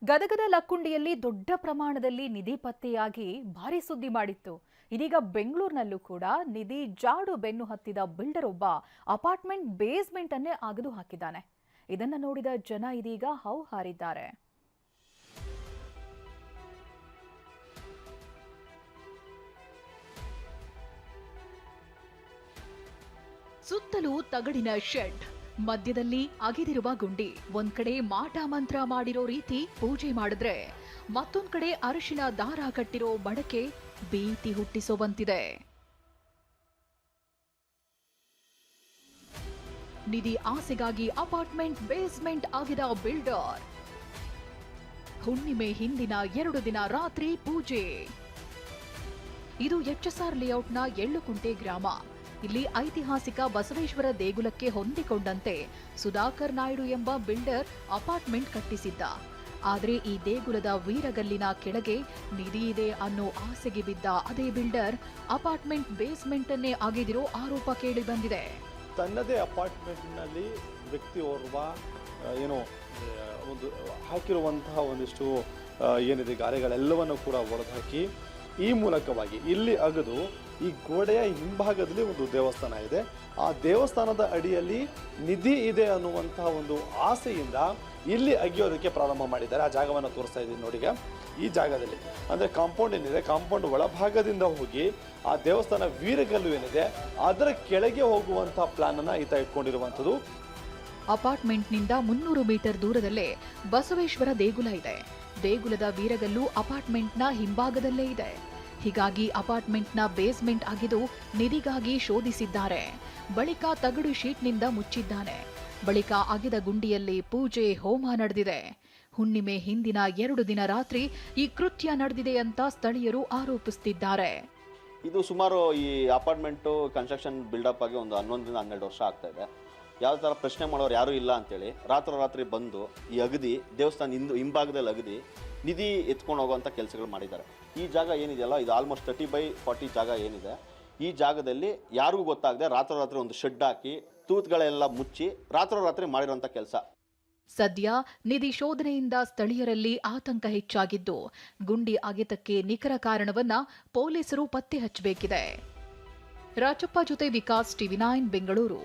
ಗದಗದ ಲಕ್ಕುಂಡಿಯಲ್ಲಿ ದೊಡ್ಡ ಪ್ರಮಾಣದಲ್ಲಿ ನಿಧಿ ಪತ್ತೆಯಾಗಿ ಭಾರಿ ಸುದ್ದಿ ಮಾಡಿತ್ತು. ಇದೀಗ ಬೆಂಗಳೂರಿನಲ್ಲೂ ಕೂಡ ನಿಧಿ ಜಾಡು ಬೆನ್ನು ಹತ್ತಿದ ಬಿಲ್ಡರ್ ಒಬ್ಬ ಅಪಾರ್ಟ್ಮೆಂಟ್ ಬೇಸ್ಮೆಂಟ್ ಅನ್ನೇ ಅಗೆದು ಹಾಕಿದ್ದಾನೆ. ಇದನ್ನ ನೋಡಿದ ಜನ ಇದೀಗ ಹೌಹಾರಿದ್ದಾರೆ. ಸುತ್ತಲೂ ತಗಡಿನ ಶೆಡ್, ಮಧ್ಯದಲ್ಲಿ ಅಗೆದಿರುವ ಗುಂಡಿ. ಒಂದ್ ಕಡೆ ಮಾಟ ಮಂತ್ರ ಮಾಡಿರೋ ರೀತಿ ಪೂಜೆ ಮಾಡಿದ್ರೆ, ಮತ್ತೊಂದ್ ಕಡೆ ಅರಿಶಿನ ದಾರ ಕಟ್ಟಿರೋ ಮಡಕೆ ಭೀತಿ ಹುಟ್ಟಿಸೋವಂತಿದೆ. ನಿಧಿ ಆಸೆಗಾಗಿ ಅಪಾರ್ಟ್ಮೆಂಟ್ ಬೇಸ್ಮೆಂಟ್ ಆಗಿದ ಬಿಲ್ಡರ್. ಹುಣ್ಣಿಮೆ ಹಿಂದಿನ 2 ದಿನ ರಾತ್ರಿ ಪೂಜೆ. ಇದು ಎಚ್ಎಸ್ಆರ್ ಲೇಔಟ್ನ ಎಳ್ಳುಕುಂಟೆ ಗ್ರಾಮ. ಇಲ್ಲಿ ಐತಿಹಾಸಿಕ ಬಸವೇಶ್ವರ ದೇಗುಲಕ್ಕೆ ಹೊಂದಿಕೊಂಡಂತೆ ಸುಧಾಕರ್ ನಾಯ್ಡು ಎಂಬ ಬಿಲ್ಡರ್ ಅಪಾರ್ಟ್ಮೆಂಟ್ ಕಟ್ಟಿಸಿದ್ದ. ಆದರೆ ಈ ದೇಗುಲದ ವೀರಗಲ್ಲಿನ ಕೆಳಗೆ ನಿಧಿ ಇದೆ ಅನ್ನೋ ಆಸೆಗೆ ಬಿದ್ದ ಅದೇ ಬಿಲ್ಡರ್ ಅಪಾರ್ಟ್ಮೆಂಟ್ ಬೇಸ್ಮೆಂಟ್ ಅನ್ನೇ ಅಗೆದಿರೋ ಆರೋಪ ಕೇಳಿ ಬಂದಿದೆ. ತನ್ನದೇ ಅಪಾರ್ಟ್ಮೆಂಟ್ನಲ್ಲಿ ವ್ಯಕ್ತಿ ಓರ್ವ ಏನೋ ಒಂದು ಹಾಕಿರುವಂತಹ ಒಂದಿಷ್ಟು ಏನಿದೆ ಗಾರೆಗಳೆಲ್ಲವನ್ನು ಕೂಡ ಒಡೆದುಹಾಕಿ ಈ ಮೂಲಕವಾಗಿ ಇಲ್ಲಿ ಅಗೆದು ಈ ಗೋಡೆಯ ಹಿಂಭಾಗದಲ್ಲಿ ಒಂದು ದೇವಸ್ಥಾನ ಇದೆ. ಆ ದೇವಸ್ಥಾನದ ಅಡಿಯಲ್ಲಿ ನಿಧಿ ಇದೆ ಅನ್ನುವಂತಹ ಒಂದು ಆಸೆಯಿಂದ ಇಲ್ಲಿ ಅಗಿಯೋದಕ್ಕೆ ಪ್ರಾರಂಭ ಮಾಡಿದ್ದಾರೆ. ಆ ಜಾಗವನ್ನು ತೋರಿಸ್ತಾ ಇದ್ದೀನಿ ನೋಡಿ. ಈ ಜಾಗದಲ್ಲಿ ಅಂದರೆ ಕಾಂಪೌಂಡ್ ಏನಿದೆ, ಕಾಂಪೌಂಡ್ ಒಳಭಾಗದಿಂದ ಹೋಗಿ ಆ ದೇವಸ್ಥಾನ ವೀರಗಲ್ಲು ಏನಿದೆ ಅದರ ಕೆಳಗೆ ಹೋಗುವಂತಹ ಪ್ಲಾನ್ ಅನ್ನ ಈತ ಇಟ್ಕೊಂಡಿರುವಂಥದ್ದು. ಅಪಾರ್ಟ್ಮೆಂಟ್ನಿಂದ 300 ಮೀಟರ್ ದೂರದಲ್ಲೇ ಬಸವೇಶ್ವರ ದೇಗುಲ ಇದೆ. ದೇಗುಲದ ವೀರಗಲ್ಲು ಅಪಾರ್ಟ್ಮೆಂಟ್ನ ಹಿಂಭಾಗದಲ್ಲೇ ಇದೆ. ಹೀಗಾಗಿ ಅಪಾರ್ಟ್ಮೆಂಟ್ನ ಬೇಸ್ಮೆಂಟ್ ಅಗೆದು ನಿಧಿಗಾಗಿ ಶೋಧಿಸಿದ್ದಾರೆ. ಬಳಿಕ ತಗಡು ಶೀಟ್ನಿಂದ ಮುಚ್ಚಿದ್ದಾನೆ. ಬಳಿಕ ಅಗೆದ ಗುಂಡಿಯಲ್ಲಿ ಪೂಜೆ ಹೋಮ ನಡೆದಿದೆ. ಹುಣ್ಣಿಮೆ ಹಿಂದಿನ 2 ದಿನ ರಾತ್ರಿ ಈ ಕೃತ್ಯ ನಡೆದಿದೆ ಅಂತ ಸ್ಥಳೀಯರು ಆರೋಪಿಸುತ್ತಿದ್ದಾರೆ. ಇದು ಸುಮಾರು ಈ ಅಪಾರ್ಟ್ಮೆಂಟು ಕನ್ಸ್ಟ್ರಕ್ಷನ್ ಬಿಲ್ಡಪ್ ಆಗಿ ಒಂದು 11-12 ವರ್ಷ ಆಗ್ತಾ ಇದೆ. ಯಾವ ಥರ ಪ್ರಶ್ನೆ ಮಾಡೋರು ಯಾರೂ ಇಲ್ಲ ಅಂತೇಳಿ ರಾತ್ರಿ ಬಂದು ಈ ಅಗದಿ ದೇವಸ್ಥಾನ ಹಿಂಭಾಗದಲ್ಲಿ ಅಗದಿ ನಿಧಿ ಎತ್ಕೊಂಡು ಹೋಗುವಂಥ ಕೆಲಸಗಳು ಮಾಡಿದ್ದಾರೆ. ಈ ಜಾಗ ಏನಿದೆಯಲ್ಲ, ಇದು ಆಲ್ಮೋಸ್ಟ್ 30/40 ಜಾಗ ಏನಿದೆ. ಈ ಜಾಗದಲ್ಲಿ ಯಾರಿಗೂ ಗೊತ್ತಾಗದೆ ರಾತ್ರಿ ಒಂದು ಶೆಡ್ ಹಾಕಿ ತೂತ್ಗಳೆಲ್ಲ ಮುಚ್ಚಿ ರಾತ್ರಿ ಮಾಡಿರೋಂಥ ಕೆಲಸ. ಸದ್ಯ ನಿಧಿ ಶೋಧನೆಯಿಂದ ಸ್ಥಳೀಯರಲ್ಲಿ ಆತಂಕ ಹೆಚ್ಚಾಗಿದ್ದು, ಗುಂಡಿ ಅಗೆತಕ್ಕೆ ನಿಖರ ಕಾರಣವನ್ನ ಪೊಲೀಸರು ಪತ್ತೆ ಹಚ್ಚಬೇಕಿದೆ. ರಾಜಪ್ಪ ಜೊತೆ ವಿಕಾಸ್, TV9 ಬೆಂಗಳೂರು.